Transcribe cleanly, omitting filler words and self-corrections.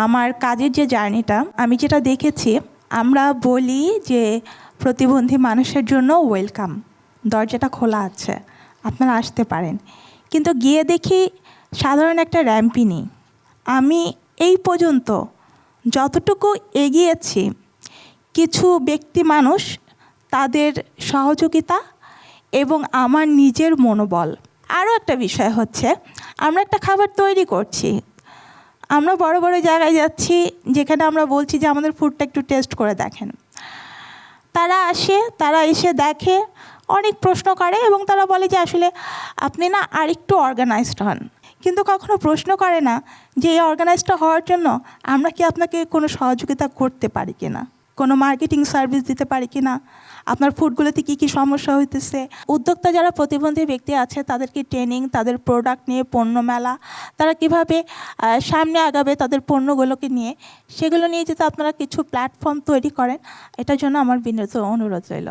আমার কাজের যে জার্নিটা আমি যেটা দেখেছি, আমরা বলি যে প্রতিবন্ধী মানুষের জন্য ওয়েলকাম, দরজাটা খোলা আছে, আপনারা আসতে পারেন। কিন্তু গিয়ে দেখি সাধারণ একটা র্যাম্পই নেই। আমি এই পর্যন্ত যতটুকু এগিয়েছি, কিছু ব্যক্তি মানুষ, তাদের সহযোগিতা এবং আমার নিজের মনোবল। আরও একটা বিষয় হচ্ছে, আমরা একটা খাবার তৈরি করছি, আমরা বড় বড় জায়গায় যাচ্ছি যেখানে আমরা বলছি যে আমাদের ফুডটা একটু টেস্ট করে দেখেন। তারা আসে, তারা এসে দেখে, অনেক প্রশ্ন করে এবং তারা বলে যে আসলে আপনি না আরেকটু অর্গানাইজড হন। কিন্তু কখনো প্রশ্ন করে না যে এই অর্গানাইজটা হওয়ার জন্য আমরা কি আপনাকে কোনো সহযোগিতা করতে পারি কি না, কোনো মার্কেটিং সার্ভিস দিতে পারি কি না, আপনার ফুডগুলোতে কী কী সমস্যা হইতেছে। উদ্যোক্তা যারা প্রতিবন্ধী ব্যক্তি আছে তাদেরকে ট্রেনিং, তাদের প্রোডাক্ট নিয়ে পণ্য মেলা, তারা কিভাবে সামনে আগাবে তাদের পণ্যগুলোকে নিয়ে, সেগুলো নিয়ে যদি আপনারা কিছু প্ল্যাটফর্ম তৈরি করেন, এটার জন্য আমার বিনীত অনুরোধ রইল।